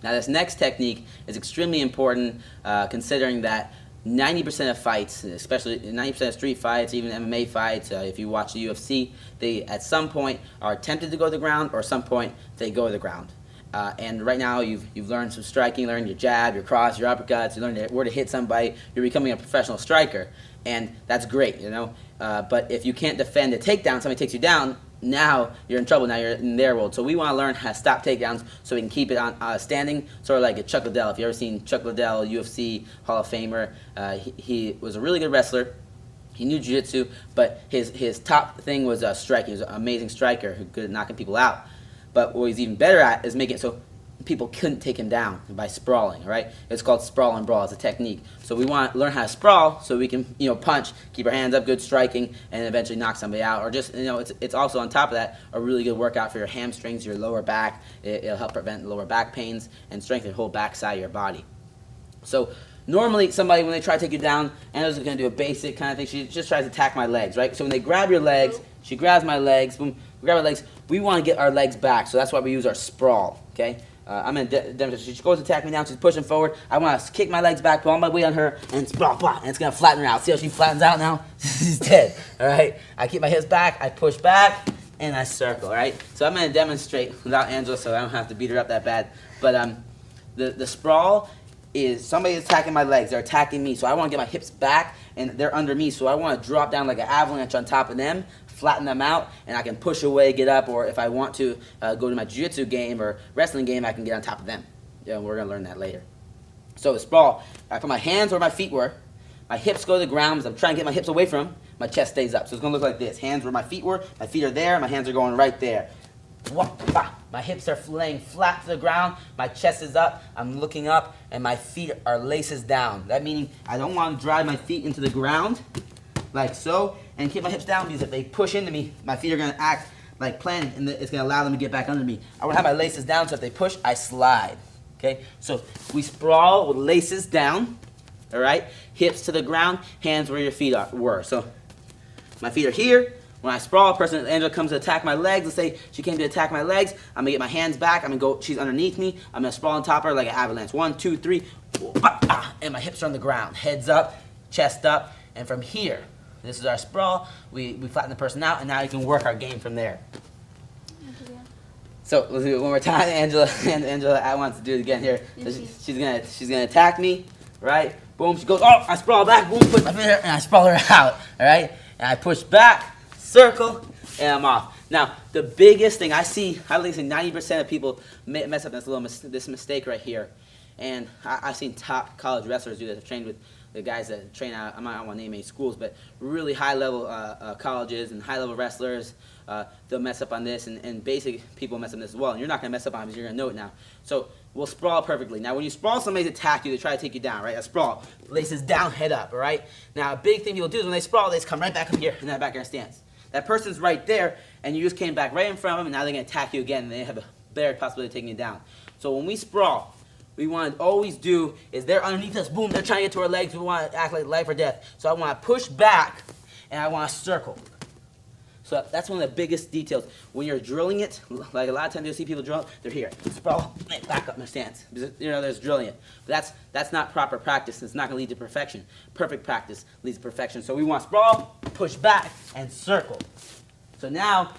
Now this next technique is extremely important, considering that 90% of fights, especially 90% of street fights, even MMA fights, if you watch the UFC, they at some point are tempted to go to the ground, or at some point they go to the ground. And right now you've learned some striking, you learned your jab, your cross, your uppercuts, you learned where to hit somebody, you're becoming a professional striker, and that's great, you know. But if you can't defend a takedown, somebody takes you down, now you're in trouble, now you're in their world. So we want to learn how to stop takedowns so we can keep it on standing, sort of like a Chuck Liddell. If you've ever seen Chuck Liddell, UFC Hall of Famer, he was a really good wrestler. He knew jiu-jitsu, but his top thing was striking. He was an amazing striker who good at knocking people out. But what he's even better at is making it so people couldn't take him down by sprawling, right? It's called sprawl and brawl. It's a technique. So we want to learn how to sprawl so we can, punch, keep our hands up, good striking, and eventually knock somebody out. Or just, it's also on top of that a really good workout for your hamstrings, your lower back. It'll help prevent lower back pains and strengthen the whole back side of your body. So normally somebody, when they try to take you down, Angela's going to do a basic kind of thing. She just tries to attack my legs, right? So when they grab your legs, she grabs my legs, boom, we grab our legs. We want to get our legs back, so that's why we use our sprawl, okay? I'm going to demonstrate. She goes to attack me now. She's pushing forward. I want to kick my legs back, put all my weight on her, and sprawl, blah, and it's going to flatten her out. See how she flattens out now? She's dead, all right? I keep my hips back. I push back, and I circle, all right? So I'm going to demonstrate without Angela, so I don't have to beat her up that bad. But the sprawl is somebody is attacking my legs. They're attacking me, so I want to get my hips back, and they're under me, so I want to drop down like an avalanche on top of them, flatten them out, and I can push away, get up, or if I want to go to my jiu-jitsu game or wrestling game, I can get on top of them. Yeah, we're going to learn that later. So the sprawl, I put my hands where my feet were, my hips go to the ground, as I'm trying to get my hips away from them, my chest stays up. So it's going to look like this. Hands where my feet were, my feet are there, my hands are going right there. My hips are laying flat to the ground, my chest is up, I'm looking up, and my feet are laces down. That meaning I don't want to drive my feet into the ground, like so, and keep my hips down, because if they push into me, my feet are going to act like planning, and it's going to allow them to get back under me. I want to have my laces down, so if they push, I slide. Okay, so we sprawl with laces down, all right? Hips to the ground, hands where your feet were. So my feet are here. When I sprawl, Angela comes to attack my legs. Let's say she came to attack my legs. I'm going to get my hands back. I'm going to go, she's underneath me. I'm going to sprawl on top of her like an avalanche. 1, 2, 3, and my hips are on the ground. Heads up, chest up, and from here, this is our sprawl. We flatten the person out, and now you can work our game from there. So let's do it one more time. Angela wants to do it again here. So she's gonna attack me, right? Boom. She goes. Oh, I sprawl back. Boom. Put my finger and I sprawl her out. All right. And I push back, circle, and I'm off. Now the biggest thing I see 90% of people mess up this mistake right here, and I've seen top college wrestlers do this. I've trained with the guys that train out, I don't want to name any schools, but really high-level colleges and high-level wrestlers, they'll mess up on this, and basic people mess up on this as well. And you're not going to mess up on it because you're going to know it now. So we'll sprawl perfectly. Now, when you sprawl, somebody's attacked you. They try to take you down, right? A sprawl. Laces down, head up, all right? Now, a big thing people do is when they sprawl, they just come right back up here in that back air stance. That person's right there, and you just came back right in front of them, and now they're going to attack you again, and they have a better possibility of taking you down. So when we sprawl, we want to always do is they're underneath us, boom, they're trying to get to our legs, we want to act like life or death. So I want to push back, and I want to circle. So that's one of the biggest details. When you're drilling it, like a lot of times you'll see people drill, they're here, sprawl, back up in their stance. There's drilling it. But that's not proper practice. It's not going to lead to perfection. Perfect practice leads to perfection. So we want to sprawl, push back, and circle. So now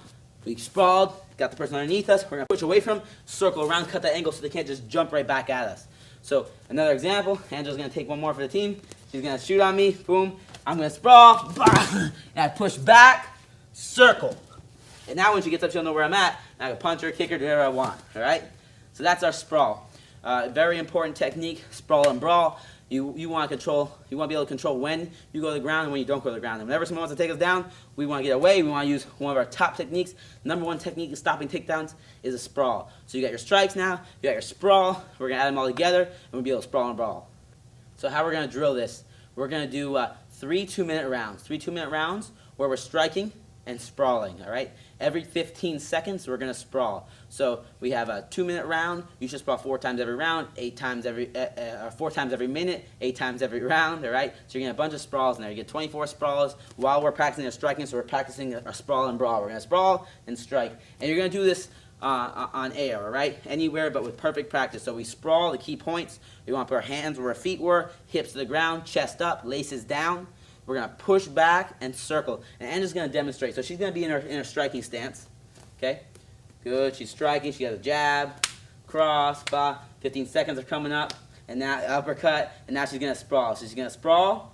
we sprawled, got the person underneath us, we're going to push away from them, circle around, cut that angle so they can't just jump right back at us. So another example, Angela's going to take one more for the team. She's going to shoot on me, boom. I'm going to sprawl, and I push back, circle. And now when she gets up, she'll know where I'm at, and I can punch her, kick her, do whatever I want, all right? So that's our sprawl. Very important technique, sprawl and brawl. You want to be able to control when you go to the ground and when you don't go to the ground. And whenever someone wants to take us down, we want to get away. We want to use one of our top techniques. Number one technique in stopping takedowns is a sprawl. So you got your strikes now, you got your sprawl. We're going to add them all together, and we'll be able to sprawl and brawl. So how we're going to drill this, we're going to do 3 2-minute rounds. 3 2-minute rounds where we're striking and sprawling, all right? Every 15 seconds, we're going to sprawl. So we have a 2-minute round. You should sprawl 4 times every round, 4 times every minute, 8 times every round, all right? So you're going to get a bunch of sprawls in there. You get 24 sprawls while we're practicing our striking, so we're practicing our sprawl and brawl. We're going to sprawl and strike. And you're going to do this on air, all right? Anywhere but with perfect practice. So we sprawl, the key points. We want to put our hands where our feet were, hips to the ground, chest up, laces down. We're going to push back and circle. And Angela's going to demonstrate. So she's going to be in her striking stance. Okay? Good. She's striking. She has a jab, cross, 15 seconds are coming up. And now uppercut. And now she's going to sprawl. So she's going to sprawl.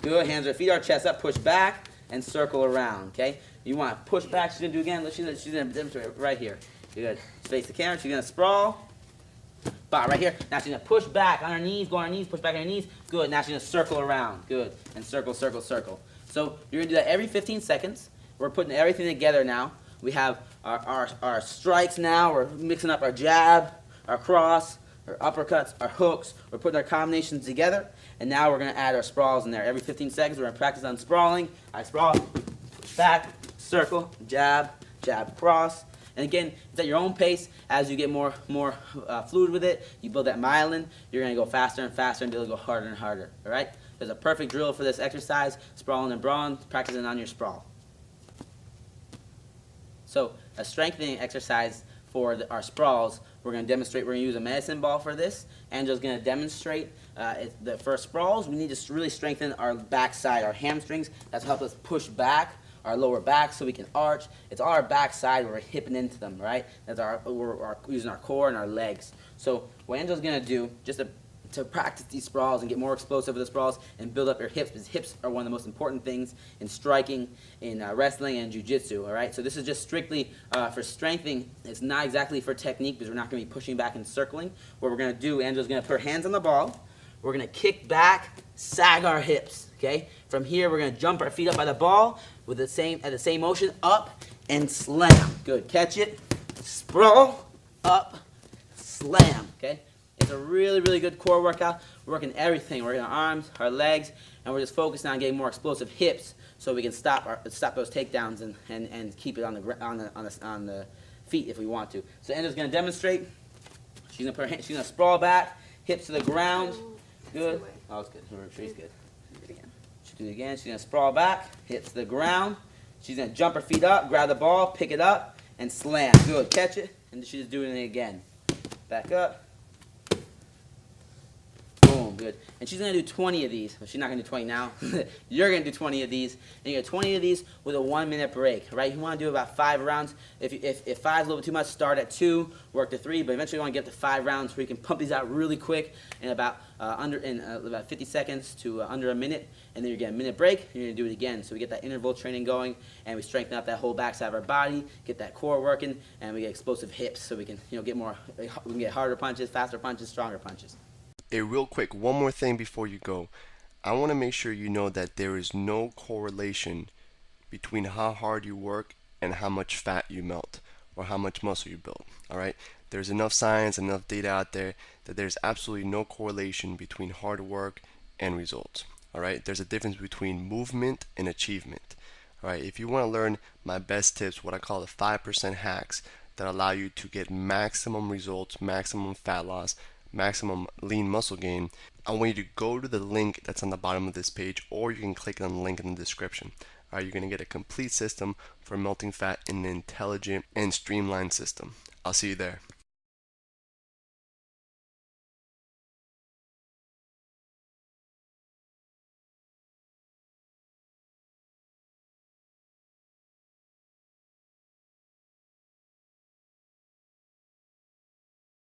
Good. Hands or feet are chest up, push back, and circle around. Okay? You want to push back. She's going to do again. She's going to demonstrate right here. Good. Face the camera. She's going to sprawl. Right here. Now she's going to push back on her knees, go on her knees, push back on her knees. Good. Now she's going to circle around. Good. And circle, circle, circle. So you're going to do that every 15 seconds. We're putting everything together now. We have our strikes now. We're mixing up our jab, our cross, our uppercuts, our hooks. We're putting our combinations together. And now we're going to add our sprawls in there. Every 15 seconds, we're going to practice on sprawling. I sprawl, push back, circle, jab, jab, cross. And again, it's at your own pace. As you get more fluid with it, you build that myelin, you're going to go faster and faster and be able to go harder and harder. All right? There's a perfect drill for this exercise, sprawling and brawling, practicing on your sprawl. So a strengthening exercise for our sprawls, we're going to demonstrate, we're going to use a medicine ball for this. Angela's going to demonstrate the first sprawls. We need to really strengthen our backside, our hamstrings. That's help us push back our lower back so we can arch. It's all our backside where we're hipping into them, right? That's we're using our core and our legs. So what Angela's going to do, just to practice these sprawls and get more explosive with the sprawls and build up your hips, because hips are one of the most important things in striking, in wrestling, and jiu-jitsu, all right? So this is just strictly for strengthening. It's not exactly for technique because we're not going to be pushing back and circling. What we're going to do, Angela's going to put her hands on the ball. We're going to kick back, sag our hips, okay? From here, we're going to jump our feet up by the ball with the same motion, up and slam. Good. Catch it, sprawl, up, slam, okay? It's a really, really good core workout. We're working everything. We're working our arms, our legs, and we're just focusing on getting more explosive hips so we can stop those takedowns and keep it on the feet if we want to. So Angela's going to demonstrate. She's going to sprawl back, hips to the ground. Good. Oh, it's good. She's good. She'll do it again. She's going to sprawl back, hips to the ground. She's going to jump her feet up, grab the ball, pick it up, and slam. Good. Catch it, and she's doing it again. Back up. Boom. Good. And she's going to do 20 of these. Well, she's not going to do 20 now. You're going to do 20 of these. And you get 20 of these with a 1-minute break, right? You want to do about 5 rounds. If 5 is a little bit too much, start at 2, work to 3. But eventually you want to get to 5 rounds where you can pump these out really quick in about 50 seconds to under a minute. And then you get a minute break. You're going to do it again. So we get that interval training going, and we strengthen up that whole backside of our body, get that core working, and we get explosive hips so we can get we can get harder punches, faster punches, stronger punches. Hey, real quick, one more thing before you go. I want to make sure you know that there is no correlation between how hard you work and how much fat you melt or how much muscle you build. All right? There's enough science, enough data out there that there's absolutely no correlation between hard work and results. All right? There's a difference between movement and achievement. All right? If you want to learn my best tips, what I call the 5% hacks that allow you to get maximum results, maximum fat loss, maximum lean muscle gain, I want you to go to the link that's on the bottom of this page, or you can click on the link in the description. All right, you're going to get a complete system for melting fat in an intelligent and streamlined system. I'll see you there.